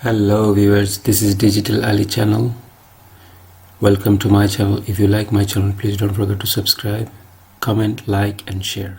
Hello viewers, this is Digital Ali channel. Welcome to my channel. If you like my channel, please don't forget to subscribe, comment, like and share.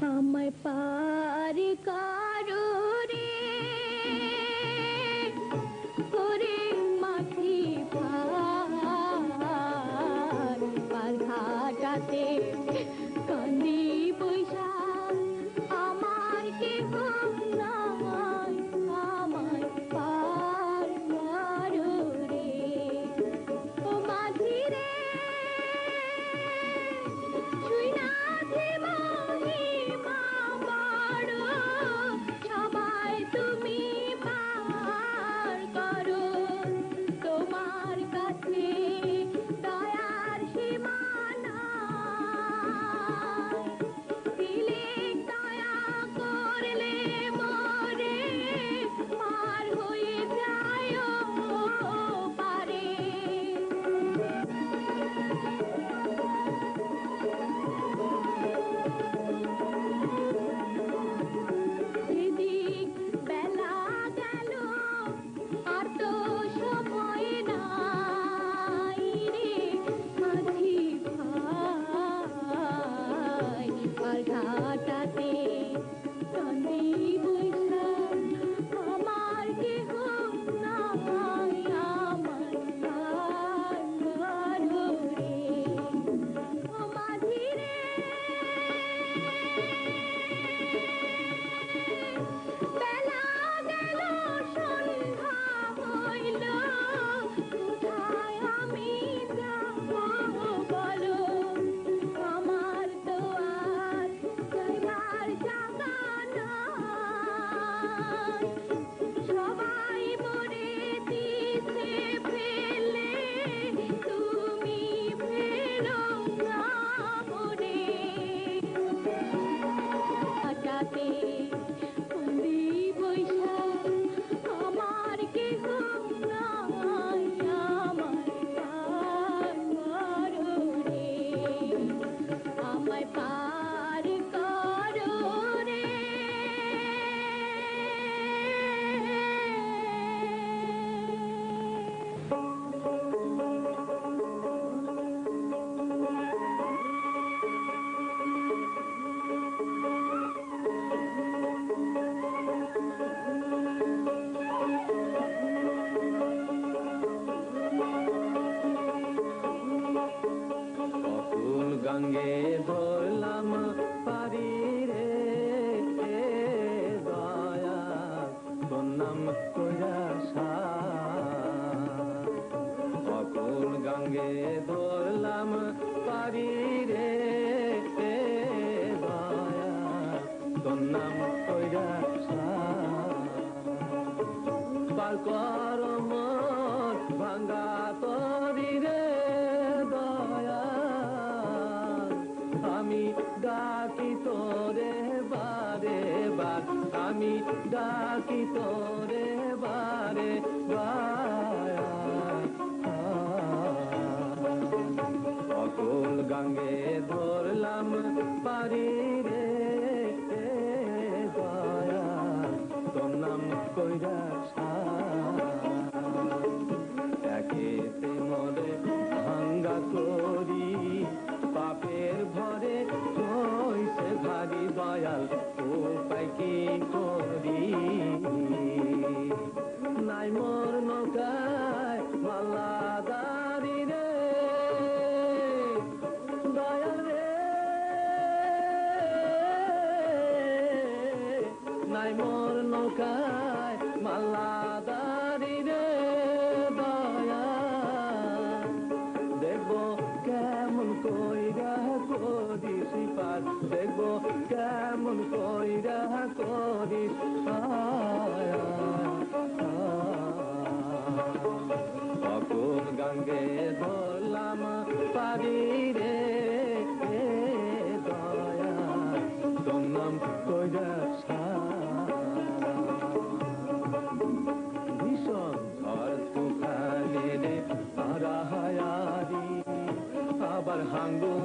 আমায় পার করো রে করে মাটি পার পার ঘাটাতে কান্দি বৈশা আমার কেহ নাই আমায় পার করো রে ও মাঝি রে শুই না মহিমা বড় সবাই তুমি পার করো তোমার কাছে দয়ার সীমানা দিলে দয়া করলে মোরে পার হয়ে যায় পারে বেলা গেল আর তো সময় নাই রে মাঝি ভাই পার ঘাটাতে কান্দি বৈশা আমার কেহ নাই আমার পার করো রে ও মাঝি রে বেলা গেল সন্ধ্যা হইল কোথায় আমি যাব বলো আমার তো আর যাইবার জায়গা নাই সবাই মরে দিছে ফেলে তুমি ফেলো না মরে কাটাতে কান্দি বৈশা আমার কেহ নাই আমার পার করো রে আমায় পার করো রে অকুল গঙ্গে ধরলাম পারি রে দয়া তোর নাম কৈলাসা অকুল গঙ্গে ধরলাম পারি রে দয়া তোর নাম কৈলাসা পার কর মোর ভাঙ্গা তরি রে দয়া আমি ডাকি তোরে বারে বার আমি ডাকি তোরে বারে অকুল গঙ্গে ধরলাম পারি রে দয়া তোর নাম কৈলাসা একেতে মরে ভাঙ্গা করি পাপের ভরে হইছে ভারী দয়াল উপায় কি করি নাই মোর নৌকায় মাল্লা দাঁড়ি রে দয়াল রে নাই মোর নৌকায় মাল্লা দাঁড়ি রে দয়া দেখবো কেমন কইরা করিস পার দেখবো কেমন কইরা করিস ভাঙ্গো